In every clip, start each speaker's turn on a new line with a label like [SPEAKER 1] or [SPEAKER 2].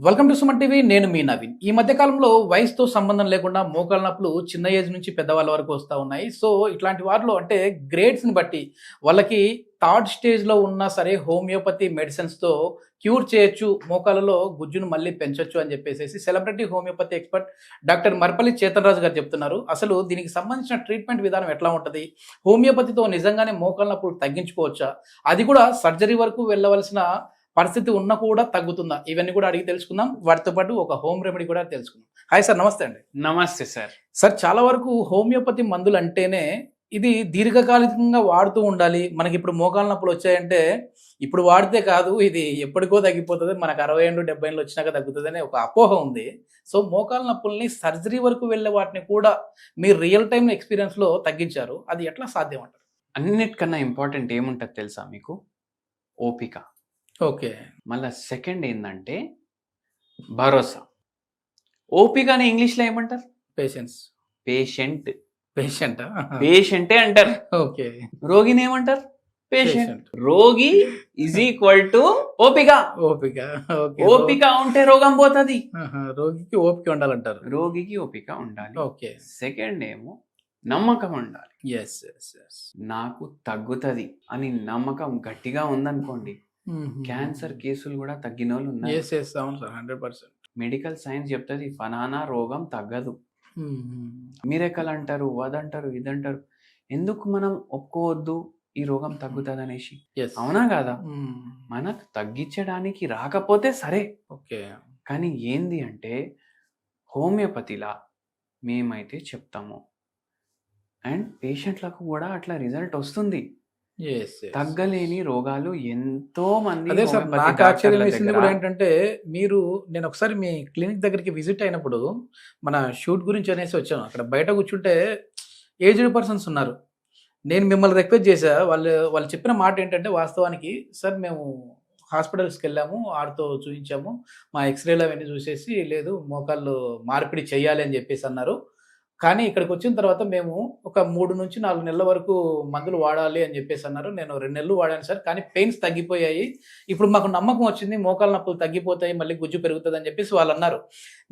[SPEAKER 1] Welcome to Suman TV. నేను మీ నవీన్. ఈ మధ్య కాలంలో వయసుతో సంబంధం లేకుండా మోకాళ్ళ నొప్పులు చిన్న ఏజ్ నుంచి పెద్దవాళ్ళ వరకు వస్తూ ఉన్నాయి. సో ఇట్లాంటి వారిలో అంటే గ్రేడ్స్ని బట్టి వాళ్ళకి థర్డ్ స్టేజ్లో ఉన్నా సరే హోమియోపతి మెడిసిన్స్తో క్యూర్ చేయొచ్చు, మోకాళ్ళలో గుజ్జును మళ్ళీ పెంచొచ్చు అని చెప్పేసి celebrity homeopathy expert doctor Marpalli Chetan Raju garu చెప్తున్నారు. అసలు దీనికి సంబంధించిన ట్రీట్మెంట్ విధానం ఎట్లా ఉంటుంది, హోమియోపతితో నిజంగానే మోకాళ్ళ నొప్పులు తగ్గించుకోవచ్చా, అది కూడా సర్జరీ వరకు వెళ్ళవలసిన పరిస్థితి ఉన్నా కూడా తగ్గుతుందా, ఇవన్నీ కూడా అడిగి తెలుసుకుందాం. వాటితో పాటు ఒక హోమ్ రెమెడీ కూడా తెలుసుకుందాం. హాయ్ సార్, నమస్తే అండి.
[SPEAKER 2] నమస్తే సార్.
[SPEAKER 1] సార్, చాలా వరకు హోమియోపతి మందులు అంటేనే ఇది దీర్ఘకాలికంగా వాడుతూ ఉండాలి. మనకి ఇప్పుడు మోకాళ్ళ నొప్పులు వచ్చాయంటే ఇప్పుడు వాడితే కాదు, ఇది ఎప్పటికో తగ్గిపోతుంది, మనకు 60 ఏళ్ళు 70 ఏళ్ళు వచ్చినాక తగ్గుతుంది అనే ఒక అపోహ ఉంది. సో మోకాళ్ళ నొప్పుల్ని సర్జరీ వరకు వెళ్ళే వాటిని కూడా మీరు రియల్ టైమ్ ఎక్స్పీరియన్స్లో తగ్గించారు. అది ఎట్లా సాధ్యం అంటారు?
[SPEAKER 2] అన్నిటికన్నా ఇంపార్టెంట్ ఏముంటుంది తెలుసా మీకు? ఓపిక.
[SPEAKER 1] ఓకే.
[SPEAKER 2] మళ్ళా సెకండ్ ఏంటంటే భరోసా. ఓపికని ఇంగ్లీష్లో ఏమంటారు?
[SPEAKER 1] పేషెన్స్.
[SPEAKER 2] పేషెంట్.
[SPEAKER 1] పేషెంటా?
[SPEAKER 2] పేషెంటే అంటారు.
[SPEAKER 1] ఓకే.
[SPEAKER 2] రోగిని ఏమంటారు? పేషెంట్.
[SPEAKER 1] పేషెంట్.
[SPEAKER 2] రోగి ఈజ్ ఈక్వల్ టు ఓపిక.
[SPEAKER 1] ఓపిక. ఓకే.
[SPEAKER 2] ఓపిక ఉంటే రోగం పోతుంది.
[SPEAKER 1] రోగికి ఓపిక ఉండాలంటారు.
[SPEAKER 2] రోగికి ఓపిక ఉండాలి.
[SPEAKER 1] ఓకే.
[SPEAKER 2] సెకండ్ ఏమో నమ్మకం ఉండాలి.
[SPEAKER 1] Yes yes yes.
[SPEAKER 2] నాకు తగ్గుతుంది అని నమ్మకం గట్టిగా ఉందనుకోండి, క్యాన్సర్ కేసులు కూడా తగ్గిన వాళ్ళు ఉన్నారు.
[SPEAKER 1] ఎస్ ఎస్, అవును సార్, 100%.
[SPEAKER 2] మెడికల్ సైన్స్ చెప్తుంది ఫలానా రోగం తగ్గదు. మీరెక్కలు అంటారు, అదంటారు, ఇదంటారు. ఎందుకు మనం ఒప్పుకోవద్దు ఈ రోగం తగ్గుతుంది అనేసి? అవునా కాదా? మనకు తగ్గించడానికి రాకపోతే సరే,
[SPEAKER 1] ఓకే.
[SPEAKER 2] కానీ ఏంది అంటే హోమియోపతిలా మేమైతే చెప్తాము అండ్ పేషెంట్లకు కూడా అట్లా రిజల్ట్ వస్తుంది. తగ్గలేని రోగాలు ఎంతో మంది.
[SPEAKER 1] అదే సార్, నాకు ఆశ్చర్యం వేసింది కూడా ఏంటంటే నేను ఒకసారి మీ క్లినిక్ దగ్గరికి విజిట్ అయినప్పుడు మన షూట్ గురించి అనేసి వచ్చాను. అక్కడ బయట కూర్చుంటే ఏజ్డ్ పర్సన్స్ ఉన్నారు. నేను మిమ్మల్ని రిక్వెస్ట్ చేశా. వాళ్ళు చెప్పిన మాట ఏంటంటే, వాస్తవానికి సార్ మేము హాస్పిటల్స్కి వెళ్ళాము, ఆడితో చూపించాము, మా ఎక్స్రేలు అవన్నీ చూసేసి లేదు మోకాళ్ళు మార్పిడి చేయాలి అని చెప్పేసి అన్నారు. కానీ ఇక్కడికి వచ్చిన తర్వాత మేము ఒక 3 నుంచి 4 నెలల వరకు మందులు వాడాలి అని చెప్పేసి అన్నారు. నేను 2 నెలలు వాడాను సార్, కానీ పెయిన్స్ తగ్గిపోయాయి. ఇప్పుడు మాకు నమ్మకం వచ్చింది, మోకాళ్ళ నొప్పులు తగ్గిపోతాయి, మళ్ళీ గుజ్జు పెరుగుతుంది అని చెప్పేసి వాళ్ళు అన్నారు.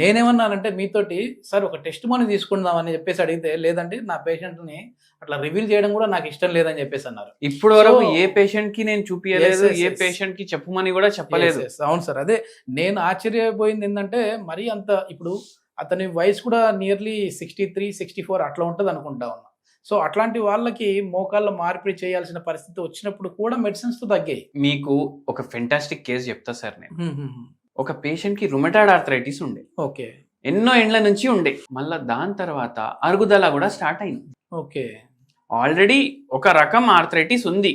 [SPEAKER 1] నేనేమన్నానంటే మీతోటి, సార్ ఒక టెస్ట్ మనీ తీసుకుందాం అని చెప్పేసి అడిగితే, లేదండి నా పేషెంట్ని అట్లా రివీల్ చేయడం కూడా నాకు ఇష్టం లేదని చెప్పేసి అన్నారు.
[SPEAKER 2] ఇప్పుడు వరకు ఏ పేషెంట్ కి నేను చూపించలేదు, ఏ పేషెంట్ కి చెప్పమని కూడా చెప్పలేదు.
[SPEAKER 1] అవును సార్, అదే నేను ఆశ్చర్యపోయింది ఏంటంటే, మరీ అంత ఇప్పుడు అతని వయసు కూడా నియర్లీ 63, 64 అట్లా ఉంటుంది అనుకుంటా ఉన్నా. సో అట్లాంటి వాళ్ళకి మోకాళ్ళ మార్పిడి చేయాల్సిన పరిస్థితి వచ్చినప్పుడు కూడా మెడిసిన్స్తో తగ్గాయి.
[SPEAKER 2] మీకు ఒక ఫెంటాస్టిక్ కేసు చెప్తా సార్ నేను. ఒక పేషెంట్ కి రుమటాయిడ్ ఆర్థరైటిస్ ఉండే.
[SPEAKER 1] ఓకే.
[SPEAKER 2] ఎన్నో ఏండ్ల నుంచి ఉండే. మళ్ళా దాని తర్వాత అరుగుదల కూడా స్టార్ట్ అయింది.
[SPEAKER 1] ఓకే.
[SPEAKER 2] ఆల్రెడీ ఒక రకం ఆర్థరైటిస్ ఉంది,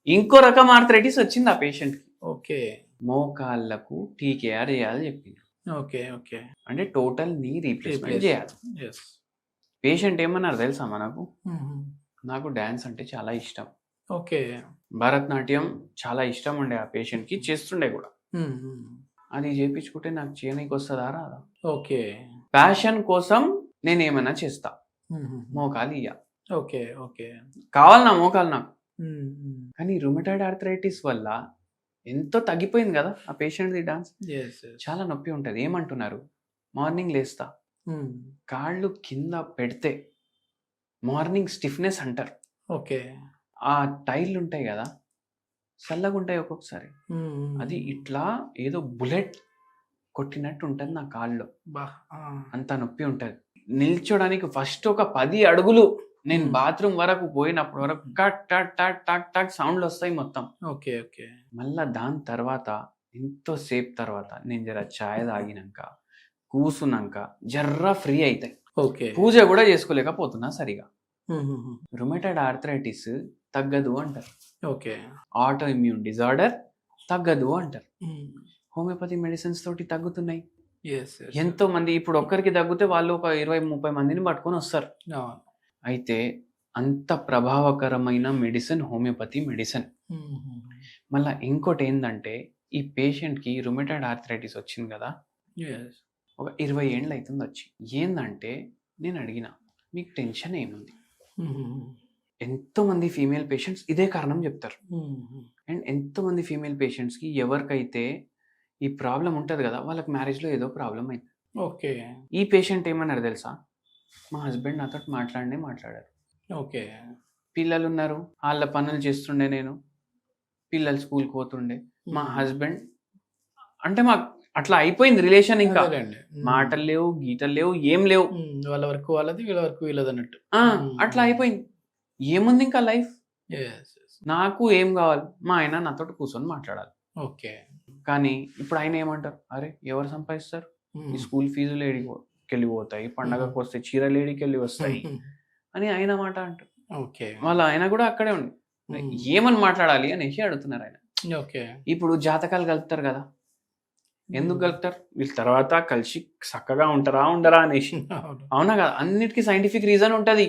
[SPEAKER 2] ఇంకో రకం ఆర్థరైటిస్ వచ్చింది ఆ పేషెంట్ కి.
[SPEAKER 1] ఓకే.
[SPEAKER 2] మోకాళ్ళకు టీకేఆర్ చేయాలి చెప్పింది.
[SPEAKER 1] ఓకే. ఓకే.
[SPEAKER 2] అంటే టోటల్ నీ రీప్లేస్మెంట్ చేయాలి. పేషెంట్ ఏమన్నారు తెలుసా మనకు? నాకు డాన్స్ అంటే చాలా ఇష్టం,
[SPEAKER 1] ఓకే,
[SPEAKER 2] భరతనాట్యం చాలా ఇష్టం ఉండే ఆ పేషెంట్ కి, చేస్తుండే కూడా. అది చేయించుకుంటే నాకు చేయనీకి వస్తుందా రాదా?
[SPEAKER 1] ఓకే.
[SPEAKER 2] ప్యాషన్ కోసం నేను ఏమైనా చేస్తా, మోకాలు ఇయ్య.
[SPEAKER 1] ఓకే. ఓకే.
[SPEAKER 2] కావాలి నా మోకాలు నాకు. కానీ రుమటాయిడ్ ఆర్థరైటిస్ వల్ల ఎంతో తగ్గిపోయింది కదా ఆ పేషెంట్ది డాన్స్. చాలా నొప్పి ఉంటుంది. ఏమంటున్నారు? మార్నింగ్ లేస్తా, కాళ్ళు కింద పెడితే మార్నింగ్ స్టిఫ్నెస్ అంటారు.
[SPEAKER 1] ఓకే.
[SPEAKER 2] ఆ టైర్లు ఉంటాయి కదా, చల్లగా ఉంటాయి ఒక్కొక్కసారి, అది ఇట్లా ఏదో బుల్లెట్ కొట్టినట్టు ఉంటుంది నా కాళ్ళలో. అంత నొప్పి ఉంటుంది. నిల్చోడానికి ఫస్ట్ ఒక 10 అడుగులు నేను బాత్రూమ్ వరకు పోయినప్పుడు వరకు టక్ టక్ టక్ టక్ టక్ సౌండ్లు వస్తాయి మొత్తం.
[SPEAKER 1] ఓకే. ఓకే.
[SPEAKER 2] మళ్ళా దాని తర్వాత ఎంతోసేపు తర్వాత నేను జర ఛాయ్ తాగినాక కూసున్నాక జర్రా ఫ్రీ అవుతాయి.
[SPEAKER 1] ఓకే.
[SPEAKER 2] పూజ కూడా చేసుకోలేకపోతున్నా సరిగా. రుమటాయిడ్ ఆర్థరైటిస్ తగ్గదు అంటారు.
[SPEAKER 1] ఓకే.
[SPEAKER 2] ఆటో ఇమ్యూన్ డిజార్డర్ తగ్గదు అంటారు. హోమియోపతి మెడిసిన్స్ తోటి తగ్గుతున్నాయి. ఎంతో మంది ఇప్పుడు ఒక్కరికి తగ్గితే వాళ్ళు ఒక 20-30 మందిని పట్టుకొని వస్తారు. అయితే అంత ప్రభావకరమైన మెడిసిన్ హోమియోపతి మెడిసిన్. మళ్ళీ ఇంకోటి ఏంటంటే, ఈ పేషెంట్కి రుమటాయిడ్ ఆర్థరైటిస్ వచ్చింది కదా, ఒక 20 ఏళ్ళు అవుతుంది వచ్చి. ఏంటంటే నేను అడిగిన, మీకు టెన్షన్ ఏముంది? ఎంతోమంది ఫీమేల్ పేషెంట్స్ ఇదే కారణం చెప్తారు. అండ్ ఎంతోమంది ఫీమేల్ పేషెంట్స్కి ఎవరికైతే ఈ ప్రాబ్లం ఉంటుంది కదా, వాళ్ళకి మ్యారేజ్లో ఏదో ప్రాబ్లం అయింది.
[SPEAKER 1] ఓకే.
[SPEAKER 2] ఈ పేషెంట్ ఏమన్నారు తెలుసా, మా హస్బెండ్ నాతో మాట్లాడారు.
[SPEAKER 1] ఓకే.
[SPEAKER 2] పిల్లలు ఉన్నారు, వాళ్ళ పనులు చేస్తుండే, నేను పిల్లలు స్కూల్కి పోతుండే, మా హస్బెండ్ అంటే మాకు అట్లా అయిపోయింది రిలేషన్. ఇంకా మాటలు లేవు, గీతలు లేవు, ఏం లేవు.
[SPEAKER 1] వాళ్ళ వరకు వాళ్ళది, వీళ్ళ వరకు వీళ్ళది అన్నట్టు.
[SPEAKER 2] అట్లా అయిపోయింది. ఏముంది ఇంకా లైఫ్. నాకు ఏం కావాలి, మా ఆయన నాతో కూర్చొని మాట్లాడాలి.
[SPEAKER 1] ఓకే.
[SPEAKER 2] కానీ ఇప్పుడు ఆయన ఏమంటారు, అరే ఎవరు సంపాదిస్తారు, ఈ స్కూల్ ఫీజులు ఏడికెళ్ళి పోతాయి, పండగకు వస్తే చీరలు ఏడికెళ్ళి వస్తాయి అని ఆయన మాట అంటారు.
[SPEAKER 1] ఓకే.
[SPEAKER 2] వాళ్ళ ఆయన కూడా అక్కడే ఉంది, ఏమని మాట్లాడాలి అనేసి అడుగుతున్నారు ఆయన.
[SPEAKER 1] ఓకే.
[SPEAKER 2] ఇప్పుడు జాతకాలు కలుపుతారు కదా, ఎందుకు కలుపుతారు, వీళ్ళ తర్వాత కలిసి చక్కగా ఉంటారా ఉండరా అనేసి. అవునా కదా, అన్నిటికీ సైంటిఫిక్ రీజన్ ఉంటది.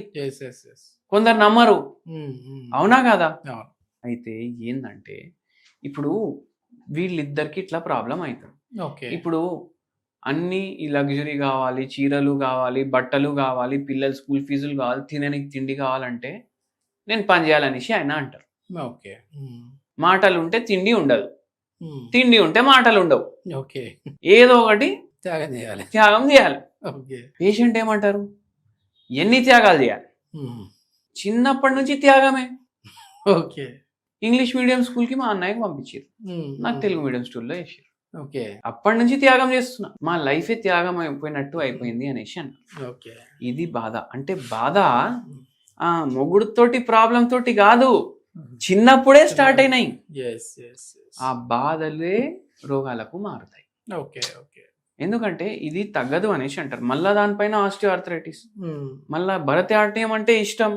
[SPEAKER 2] కొందరు నమ్మరు, అవునా కదా. అయితే ఏంటంటే ఇప్పుడు వీళ్ళిద్దరికి ఇట్లా ప్రాబ్లం అవుతుంది. ఇప్పుడు అన్ని ఈ లగ్జరీ కావాలి, చీరలు కావాలి, బట్టలు కావాలి, పిల్లల స్కూల్ ఫీజులు కావాలి, తినడానికి తిండి కావాలంటే నేను పని చేయాలనేసి ఆయన అంటారు.
[SPEAKER 1] ఓకే.
[SPEAKER 2] మాటలు ఉంటే తిండి ఉండదు, తిండి ఉంటే మాటలు ఉండవు.
[SPEAKER 1] ఓకే.
[SPEAKER 2] ఏదో ఒకటి త్యాగం చేయాలి. పేషెంట్ ఏమంటారు, ఎన్ని త్యాగాలు చేయాలి, చిన్నప్పటి నుంచి త్యాగమే.
[SPEAKER 1] ఓకే.
[SPEAKER 2] ఇంగ్లీష్ మీడియం స్కూల్కి మా అన్నయ్యకి పంపించారు, నాకు తెలుగు మీడియం స్కూల్లో వేసారు.
[SPEAKER 1] ఓకే.
[SPEAKER 2] అప్పటి నుంచి త్యాగం చేస్తున్నా, మా లైఫే త్యాగం అయిపోయినట్టు అయిపోయింది అనేసి అన్నారు. ఇది బాధ. అంటే బాధ మొగుడుతోటి ప్రాబ్లం తోటి కాదు, చిన్నప్పుడే స్టార్ట్ అయినాయి. ఆ బాధలే రోగాలకు మారుతాయి.
[SPEAKER 1] ఓకే. ఓకే.
[SPEAKER 2] ఎందుకంటే ఇది తగ్గదు అనేసి అంటారు. మళ్ళా దానిపైన ఆస్టియోఆర్థరైటిస్, మళ్ళా భరతనాట్యం అంటే ఇష్టం,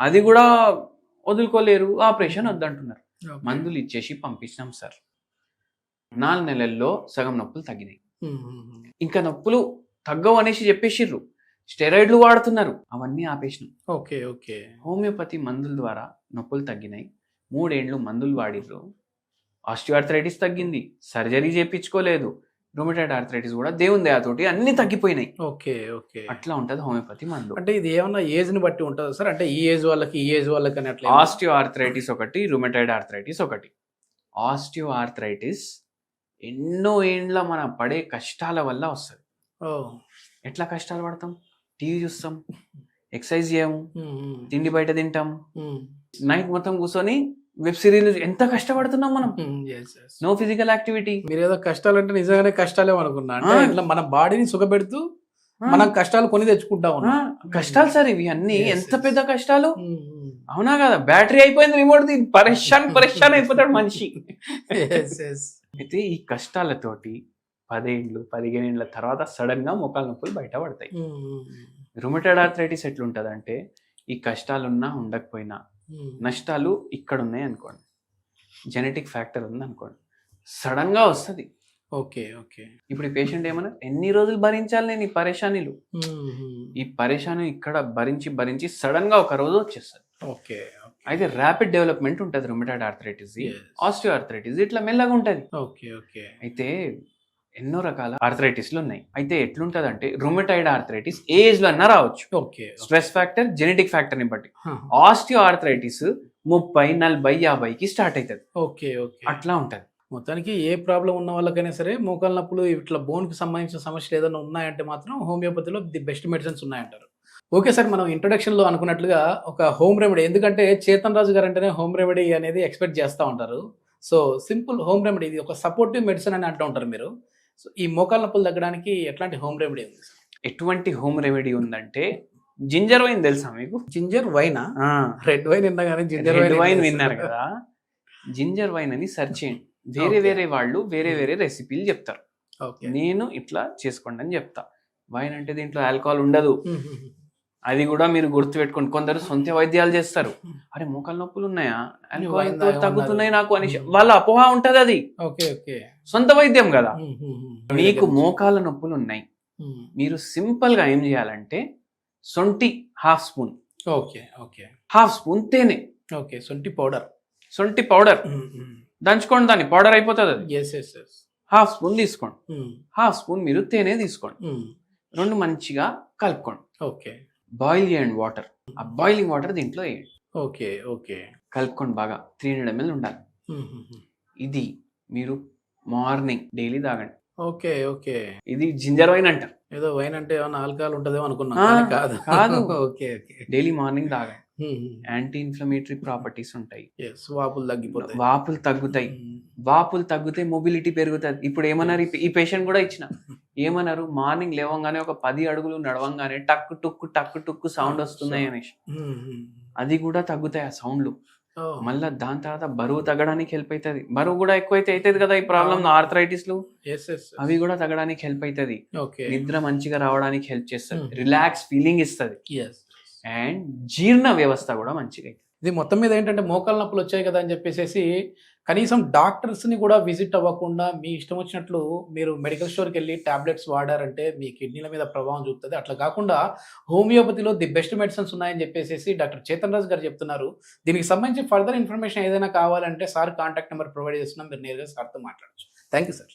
[SPEAKER 2] అది కూడా వదులుకోలేరు, ఆపరేషన్ వద్దంటున్నారు. మందులు ఇచ్చేసి పంపించినాం సార్, 4 నెలల్లో సగం నొప్పులు తగ్గినాయి. ఇంకా నొప్పులు తగ్గవు అనేసి చెప్పేసిర్రు, స్టెరాయిడ్లు వాడుతున్నారు, అవన్నీ ఆపేసినాం.
[SPEAKER 1] ఓకే. ఓకే.
[SPEAKER 2] హోమియోపతి మందుల ద్వారా నొప్పులు తగ్గినాయి. 3 ఏళ్ళు మందులు వాడిర్రు, ఆస్టియోఆర్థరైటిస్ తగ్గింది, సర్జరీ చేయించుకోలేదు, రొమటాయిడ్ ఆర్థరైటిస్ కూడా దేవుని దయతోటి అన్ని తగ్గిపోయినాయి.
[SPEAKER 1] ఓకే. ఓకే.
[SPEAKER 2] అట్లా ఉంటది హోమియోపతి మందు.
[SPEAKER 1] అంటే ఇది ఏమన్నా ఏజ్ ని బట్టి ఉంటుందా సార్, అంటే ఈ ఏజ్ వాళ్ళకి ఈ ఏజ్ వాళ్ళకి అని అట్లా?
[SPEAKER 2] ఆస్టియోఆర్థరైటిస్ ఒకటి, రొమటాయిడ్ ఆర్థరైటిస్ ఒకటి. ఆస్టియోఆర్థరైటిస్ ఎన్నో ఏండ్ల మన పడే కష్టాల వల్ల వస్తుంది. ఎట్లా కష్టాలు పడతాం, టీవీ చూస్తాం, ఎక్సర్సైజ్ చేయము, తిండి బయట తింటాం, నైట్ మొత్తం కూర్చొని వెబ్ సిరీస్, ఎంత కష్టపడుతున్నాం మనం. No physical activity.
[SPEAKER 1] మీరు ఏదో కష్టాలు అంటే నిజంగానే కష్టాలే అనుకున్నా, అంటే ఇట్లా మన బాడీని సుఖపెడుతూ మనం కష్టాలు కొని తెచ్చుకుంటా ఉన్నాం.
[SPEAKER 2] కష్టాలు సార్ ఇవి అన్ని, ఎంత పెద్ద కష్టాలు, అవునా కదా. బ్యాటరీ అయిపోయింది, రిమోట్ ది, పరేషాన్ అయిపోతాడు మనిషి. అయితే ఈ కష్టాలతోటి 10 ఏళ్ళు 15 ఏళ్ళ తర్వాత సడన్ గా మోకాలు నొప్పులు బయట పడతాయి. రుమటాయిడ్ ఆర్థరైటిస్ ఎట్లుంటదంటే, ఈ కష్టాలున్నా ఉండకపోయినా నష్టాలు ఇక్కడ ఉన్నాయి అనుకోండి, జెనెటిక్ ఫ్యాక్టర్ ఉంది అనుకోండి, సడన్ గా వస్తుంది.
[SPEAKER 1] ఓకే. ఓకే.
[SPEAKER 2] ఇప్పుడు ఈ పేషెంట్ ఏమన్నా, ఎన్ని రోజులు భరించాలి నేను ఈ పరేషానీలు, ఈ పరేషాని ఇక్కడ భరించి సడన్ గా ఒక రోజు వచ్చేస్తుంది.
[SPEAKER 1] ఓకే.
[SPEAKER 2] అయితే ర్యాపిడ్ డెవలప్మెంట్ ఉంటుంది రుమటాయిడ్ ఆర్థరైటిస్, ఆస్టియోఆర్థరైటిస్ ఇట్లా మెల్లగా ఉంటది.
[SPEAKER 1] ఓకే. ఓకే. అయితే
[SPEAKER 2] ఎన్నో రకాల ఆర్థరైటిస్లు ఉన్నాయి. అయితే ఎట్లుంటదంటే, రుమటాయిడ్ ఆర్థరైటిస్ ఏజ్ లో అన్నా రావచ్చు.
[SPEAKER 1] Okay.
[SPEAKER 2] Stress factor, genetic factor ని బట్టి. ఆస్టియో ఆర్థరైటిస్ 30, 40, 50కి స్టార్ట్ అవుతుంది.
[SPEAKER 1] ఓకే. ఓకే.
[SPEAKER 2] అట్లా ఉంటది.
[SPEAKER 1] మొత్తానికి ఏ ప్రాబ్లం ఉన్న వాళ్ళకైనా సరే, మోకాళ్ళ నొప్పులు ఇట్లా బోన్ కి సంబంధించిన సమస్యలు ఏదైనా ఉన్నాయంటే మాత్రం హోమియోపతిలో ది బెస్ట్ మెడిసిన్స్ ఉన్నాయంటారు. ఓకే సార్, మనం ఇంట్రొడక్షన్ లో అనుకున్నట్లుగా ఒక హోమ్ రెమెడీ, ఎందుకంటే చేతన్ రాజు గారు అంటేనే హోమ్ రెమెడీ అనేది ఎక్స్పెక్ట్ చేస్తూ ఉంటారు. సో సింపుల్ హోమ్ రెమెడీ, ఇది ఒక సపోర్టివ్ మెడిసిన్ అని అంటూ ఉంటారు మీరు. సో ఈ మోకాళ్ళ నొప్పులు తగ్గడానికి ఎట్లాంటి హోమ్ రెమెడీ ఉంది?
[SPEAKER 2] ఎటువంటి హోమ్ రెమెడీ ఉందంటే, జింజర్ వైన్ తెలుసా మీకు?
[SPEAKER 1] జింజర్ వైనా? రెడ్ వైన్ విన్నా కానీ జింజర్
[SPEAKER 2] వైన్ విన్నారు కదా. జింజర్ వైన్ అని సెర్చ్ చేయండి, వేరే వాళ్ళు వేరే రెసిపీలు చెప్తారు. నేను ఇట్లా చేసుకోండి అని చెప్తా. వైన్ అంటే దీంట్లో ఆల్కహాల్ ఉండదు, అది కూడా మీరు గుర్తుపెట్టుకోండి. కొందరు సొంత వైద్యాలు చేస్తారు, అరే మోకాళ్ళ నొప్పులు ఉన్నాయా, ఆల్కహాల్ తగ్గుతున్నాయి నాకు అని, వాళ్ళ అపోహ ఉంటది. అది సొంత వైద్యం కదా. మీకు మోకాళ్ళ నొప్పులు ఉన్నాయి, మీరు సింపుల్ గా ఏం చేయాలంటే, సొంటి ½ స్పూన్, ½ స్పూన్ తేనె, సొంటి పౌడర్ దంచుకోండి, దాన్ని పౌడర్ అయిపోతుంది అది. ½ స్పూన్ తీసుకోండి, ½ స్పూన్ మీరు తేనె తీసుకోండి, రెండు మంచిగా కలుపుకోండి. బాయిల్ చేయండి వాటర్, ఆ బాయిలింగ్ వాటర్ దీంట్లో వేయండి. కలుపుకోండి బాగా, 300 ml ఉండాలి. ఇది మీరు మార్నింగ్ డైలీ తాగండి.
[SPEAKER 1] ఓకే. ఓకే.
[SPEAKER 2] ఇది జింజర్ వైన్ అంటారు.
[SPEAKER 1] ఏదో వైన్ అంటే ఏమన్నా ఆల్కహాల్ ఉంటదేమో అనుకున్నా.
[SPEAKER 2] ఆ!
[SPEAKER 1] కానీ కాదు.
[SPEAKER 2] కాదు.
[SPEAKER 1] ఓకే. ఓకే.
[SPEAKER 2] డైలీ మార్నింగ్ తాగండి.
[SPEAKER 1] హ్మ్.
[SPEAKER 2] యాంటీ ఇన్ఫ్లమేటరీ ప్రాపర్టీస్ ఉంటాయి.
[SPEAKER 1] యెస్. వాపులు తగ్గిపోతాయి.
[SPEAKER 2] వాపులు తగ్గుతాయి. వాపులు తగ్గితే మొబిలిటీ పెరుగుతది. ఇప్పుడు ఏమన్నారు ఈ పేషెంట్ కూడా ఇచ్చిన. ఏమన్నారు మార్నింగ్ లేవంగానే ఒక 10 అడుగులు నడవంగానే టక్కు టుక్కు సౌండ్ వస్తున్నాయి అనేసి. అది కూడా తగ్గుతాయి ఆ సౌండ్లు. మళ్ళా దాని తర్వాత బరువు తగ్గడానికి హెల్ప్ అవుతుంది. బరువు కూడా ఎక్కువైతే అవుతుంది కదా ఈ ప్రాబ్లమ్ ఆర్థరైటిస్లు, అవి కూడా తగ్గడానికి హెల్ప్ అవుతుంది. నిద్ర మంచిగా రావడానికి హెల్ప్ చేస్తుంది. రిలాక్స్ ఫీలింగ్ ఇస్తుంది. అండ్ జీర్ణ వ్యవస్థ కూడా మంచిగా.
[SPEAKER 1] ఇది మొత్తం మీద ఏంటంటే మోకాళ్ళ నొప్పులు వచ్చాయి కదా అని చెప్పేసి కనీసం డాక్టర్స్ని కూడా విజిట్ అవ్వకుండా మీ ఇష్టం వచ్చినట్లు మీరు మెడికల్ స్టోర్కి వెళ్ళి టాబ్లెట్స్ వాడారంటే మీ కిడ్నీల మీద ప్రభావం చూపుతుంది. అట్లా కాకుండా హోమియోపతిలో ది బెస్ట్ మెడిసిన్స్ ఉన్నాయని చెప్పేసి డాక్టర్ చేతన్ రాజ్ గారు చెప్తున్నారు. దీనికి సంబంధించి ఫర్దర్ ఇన్ఫర్మేషన్ ఏదైనా కావాలంటే సార్ కాంటాక్ట్ నెంబర్ ప్రొవైడ్ చేస్తున్నాం. మీరు నేరుగా సార్తో మాట్లాడచ్చు. Thank you sir.